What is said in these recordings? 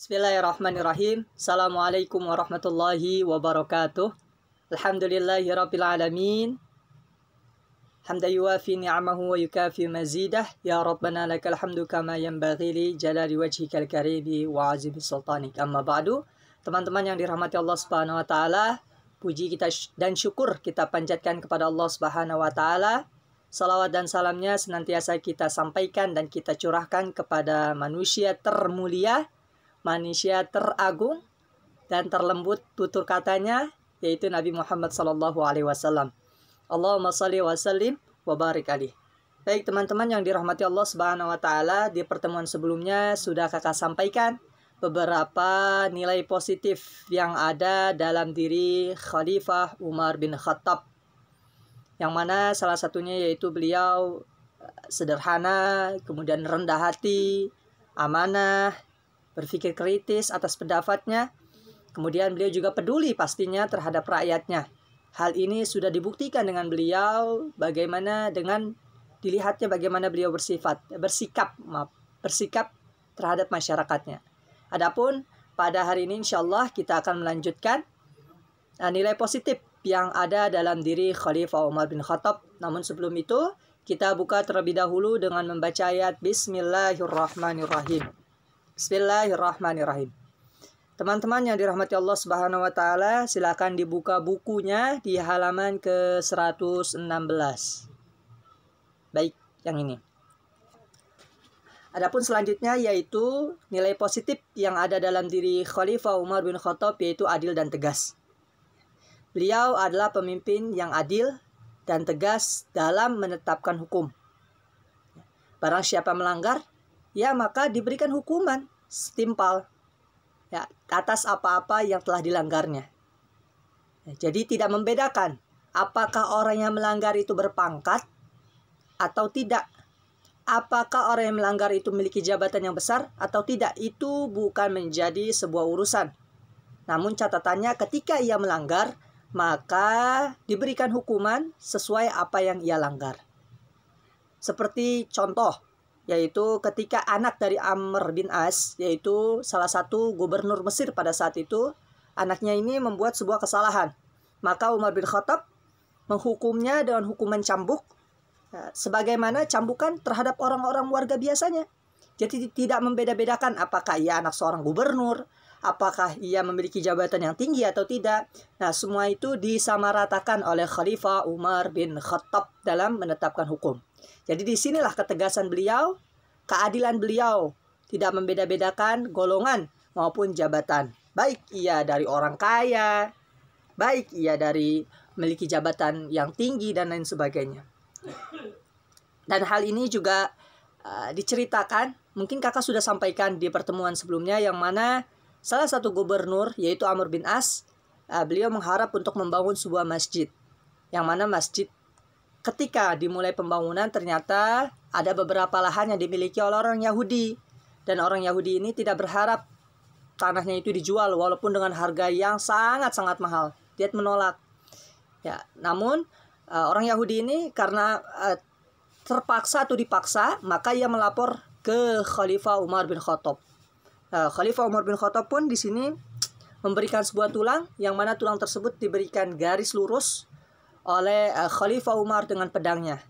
Bismillahirrahmanirrahim. Assalamualaikum warahmatullahi wabarakatuh. Alhamdulillahirabbil alamin. Hamdan yuwafi ni'amahu wa yukafi mazidah. Ya Rabbana lakal hamdu kama yanbaghi li jalali wajhikal karimi wa azimi sultanik. Amma ba'du. Teman-teman yang dirahmati Allah Subhanahu wa taala, puji kita dan syukur kita panjatkan kepada Allah Subhanahu wa taala. Salawat dan salamnya senantiasa kita sampaikan dan kita curahkan kepada manusia termulia, manusia teragung dan terlembut tutur katanya, yaitu Nabi Muhammad SAW. Allahumma salli wa sallim wa barik alaih. Baik teman-teman yang dirahmati Allah Subhanahu wa taala, di pertemuan sebelumnya sudah kakak sampaikan beberapa nilai positif yang ada dalam diri Khalifah Umar bin Khattab, yang mana salah satunya yaitu beliau sederhana, kemudian rendah hati, amanah, berpikir kritis atas pendapatnya. Kemudian beliau juga peduli pastinya terhadap rakyatnya. Hal ini sudah dibuktikan dengan beliau, bagaimana dengan dilihatnya bagaimana beliau bersikap terhadap masyarakatnya. Adapun pada hari ini insyaallah kita akan melanjutkan nilai positif yang ada dalam diri Khalifah Umar bin Khattab. Namun sebelum itu kita buka terlebih dahulu dengan membaca ayat Bismillahirrahmanirrahim. Bismillahirrahmanirrahim. Teman-teman yang dirahmati Allah Subhanahu wa taala, silakan dibuka bukunya di halaman ke-116. Baik, yang ini. Adapun selanjutnya yaitu nilai positif yang ada dalam diri Khalifah Umar bin Khattab, yaitu adil dan tegas. Beliau adalah pemimpin yang adil dan tegas dalam menetapkan hukum. Barang siapa melanggar, ya maka diberikan hukuman setimpal ya atas apa-apa yang telah dilanggarnya. Jadi tidak membedakan apakah orang yang melanggar itu berpangkat atau tidak, apakah orang yang melanggar itu memiliki jabatan yang besar atau tidak. Itu bukan menjadi sebuah urusan. Namun catatannya ketika ia melanggar, maka diberikan hukuman sesuai apa yang ia langgar. Seperti contoh, yaitu ketika anak dari Amr bin As, yaitu salah satu gubernur Mesir pada saat itu, anaknya ini membuat sebuah kesalahan. Maka Umar bin Khattab menghukumnya dengan hukuman cambuk, sebagaimana cambukan terhadap orang-orang warga biasanya. Jadi tidak membeda-bedakan apakah ia anak seorang gubernur, apakah ia memiliki jabatan yang tinggi atau tidak. Nah, semua itu disamaratakan oleh Khalifah Umar bin Khattab dalam menetapkan hukum. Jadi disinilah ketegasan beliau, keadilan beliau, tidak membeda-bedakan golongan maupun jabatan. Baik ia dari orang kaya, baik ia dari memiliki jabatan yang tinggi dan lain sebagainya. Dan hal ini juga diceritakan, mungkin kakak sudah sampaikan di pertemuan sebelumnya, yang mana salah satu gubernur yaitu Amr bin As, beliau mengharap untuk membangun sebuah masjid, yang mana masjid ketika dimulai pembangunan ternyata ada beberapa lahan yang dimiliki oleh orang Yahudi, dan orang Yahudi ini tidak berharap tanahnya itu dijual walaupun dengan harga yang sangat-sangat mahal. Dia menolak. Ya, namun orang Yahudi ini karena terpaksa atau dipaksa, maka ia melapor ke Khalifah Umar bin Khattab. Khalifah Umar bin Khattab pun di sini memberikan sebuah tulang, yang mana tulang tersebut diberikan garis lurus oleh Khalifah Umar dengan pedangnya,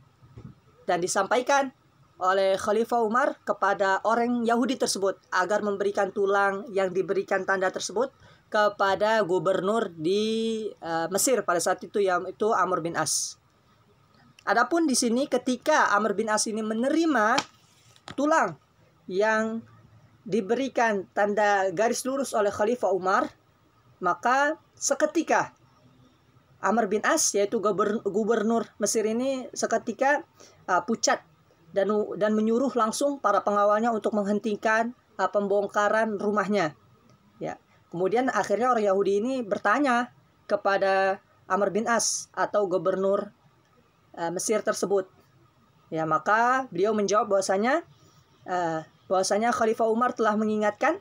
dan disampaikan oleh Khalifah Umar kepada orang Yahudi tersebut agar memberikan tulang yang diberikan tanda tersebut kepada gubernur di Mesir pada saat itu, yaitu Amr bin As. Adapun di sini ketika Amr bin As ini menerima tulang yang diberikan tanda garis lurus oleh Khalifah Umar, maka seketika Amr bin As, yaitu gubernur Mesir ini, seketika pucat dan menyuruh langsung para pengawalnya untuk menghentikan pembongkaran rumahnya. Ya. Kemudian akhirnya orang Yahudi ini bertanya kepada Amr bin As atau gubernur Mesir tersebut. Ya, maka beliau menjawab bahwasanya Khalifah Umar telah mengingatkan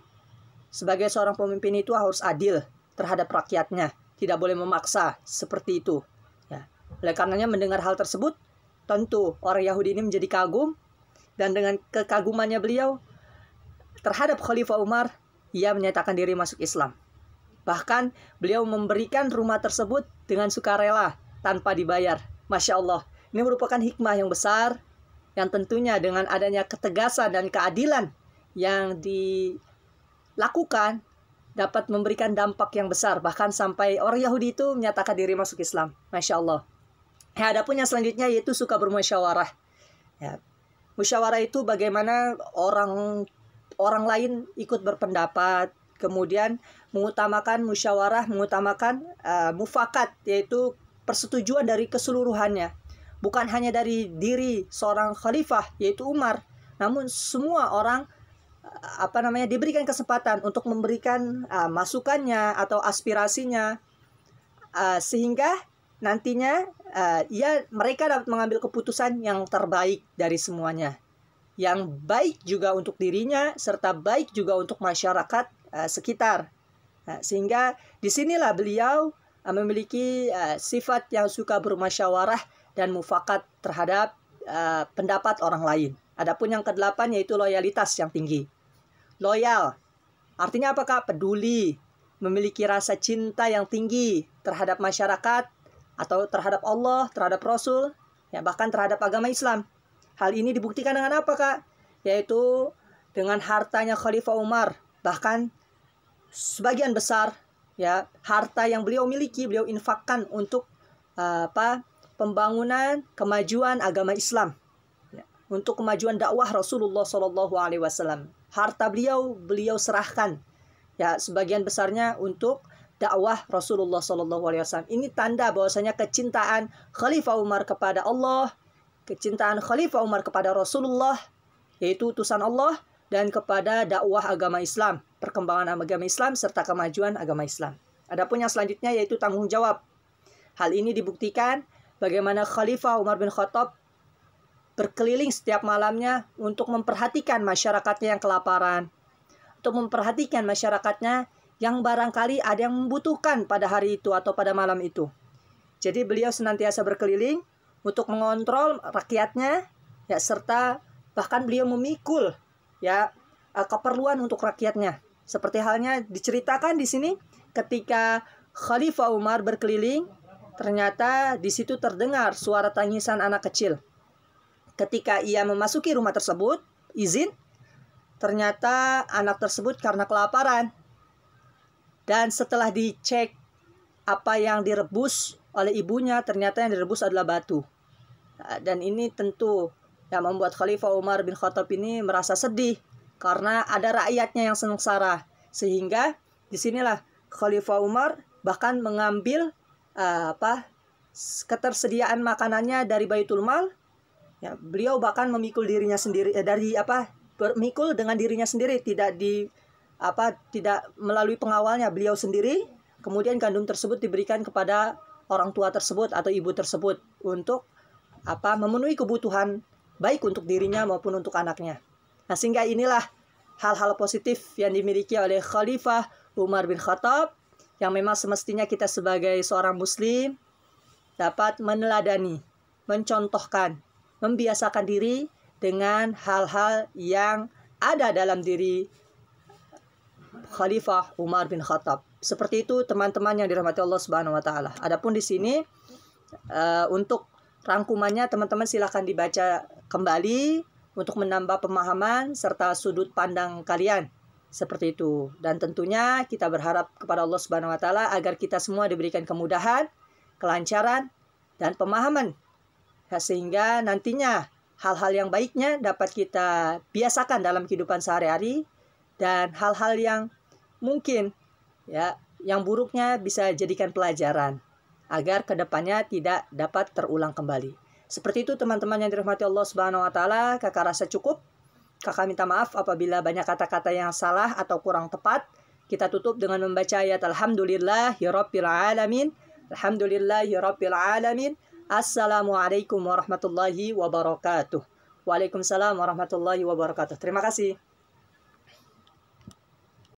sebagai seorang pemimpin itu harus adil terhadap rakyatnya, tidak boleh memaksa seperti itu. Ya. Oleh karenanya mendengar hal tersebut, tentu orang Yahudi ini menjadi kagum, dan dengan kekagumannya beliau terhadap Khalifah Umar, ia menyatakan diri masuk Islam. Bahkan beliau memberikan rumah tersebut dengan sukarela tanpa dibayar. Masya Allah, ini merupakan hikmah yang besar yang tentunya dengan adanya ketegasan dan keadilan yang dilakukan dapat memberikan dampak yang besar. Bahkan sampai orang Yahudi itu menyatakan diri masuk Islam. Masya Allah. Ya, adapun yang selanjutnya yaitu suka bermusyawarah. Ya, musyawarah itu bagaimana orang lain ikut berpendapat, kemudian mengutamakan musyawarah, mengutamakan mufakat, yaitu persetujuan dari keseluruhannya. Bukan hanya dari diri seorang khalifah, yaitu Umar, namun semua orang diberikan kesempatan untuk memberikan masukannya atau aspirasinya, sehingga nantinya mereka dapat mengambil keputusan yang terbaik dari semuanya, yang baik juga untuk dirinya serta baik juga untuk masyarakat sekitar. Sehingga disinilah beliau memiliki sifat yang suka bermusyawarah dan mufakat terhadap pendapat orang lain. Adapun yang kedelapan yaitu loyalitas yang tinggi. Loyal artinya apakah? Peduli, memiliki rasa cinta yang tinggi terhadap masyarakat atau terhadap Allah, terhadap Rasul, ya bahkan terhadap agama Islam. Hal ini dibuktikan dengan apa, Kak? Yaitu dengan hartanya Khalifah Umar. Bahkan sebagian besar ya harta yang beliau miliki beliau infakkan untuk pembangunan kemajuan agama Islam, ya, untuk kemajuan dakwah Rasulullah SAW. Harta beliau serahkan ya sebagian besarnya untuk dakwah Rasulullah SAW. Ini tanda bahwasanya kecintaan Khalifah Umar kepada Allah, kecintaan Khalifah Umar kepada Rasulullah, yaitu utusan Allah, dan kepada dakwah agama Islam, perkembangan agama Islam serta kemajuan agama Islam. Adapun yang selanjutnya yaitu tanggung jawab. Hal ini dibuktikan bagaimana Khalifah Umar bin Khattab berkeliling setiap malamnya untuk memperhatikan masyarakatnya yang kelaparan, untuk memperhatikan masyarakatnya yang barangkali ada yang membutuhkan pada hari itu atau pada malam itu. Jadi beliau senantiasa berkeliling untuk mengontrol rakyatnya, ya, serta bahkan beliau memikul ya keperluan untuk rakyatnya. Seperti halnya diceritakan di sini ketika Khalifah Umar berkeliling, ternyata di situ terdengar suara tangisan anak kecil. Ketika ia memasuki rumah tersebut, izin, ternyata anak tersebut karena kelaparan. Dan setelah dicek apa yang direbus oleh ibunya, ternyata yang direbus adalah batu. Dan ini tentu yang membuat Khalifah Umar bin Khattab ini merasa sedih karena ada rakyatnya yang sengsara. Sehingga disinilah Khalifah Umar bahkan mengambil ketersediaan makanannya dari Baitul Mal. Ya, beliau bahkan memikul dirinya sendiri bermikul dengan dirinya sendiri, tidak melalui pengawalnya, beliau sendiri. Kemudian gandum tersebut diberikan kepada orang tua tersebut atau ibu tersebut untuk memenuhi kebutuhan baik untuk dirinya maupun untuk anaknya. Nah, sehingga inilah hal-hal positif yang dimiliki oleh Khalifah Umar bin Khattab yang memang semestinya kita sebagai seorang muslim dapat meneladani, mencontohkan, membiasakan diri dengan hal-hal yang ada dalam diri Khalifah Umar bin Khattab. Seperti itu teman-teman yang dirahmati Allah Subhanahu wa taala. Adapun di sini untuk rangkumannya teman-teman silahkan dibaca kembali untuk menambah pemahaman serta sudut pandang kalian. Seperti itu. Dan tentunya kita berharap kepada Allah Subhanahu wa taala agar kita semua diberikan kemudahan, kelancaran dan pemahaman. Sehingga nantinya hal-hal yang baiknya dapat kita biasakan dalam kehidupan sehari-hari, dan hal-hal yang mungkin ya yang buruknya bisa jadikan pelajaran agar kedepannya tidak dapat terulang kembali. Seperti itu teman-teman yang dirahmati Allah Subhanahu wa taala. Kakak rasa cukup. Kakak minta maaf apabila banyak kata-kata yang salah atau kurang tepat. Kita tutup dengan membaca ayat Alhamdulillahirabbil alamin. Alhamdulillahirabbil alamin. Assalamualaikum warahmatullahi wabarakatuh. Waalaikumsalam warahmatullahi wabarakatuh. Terima kasih.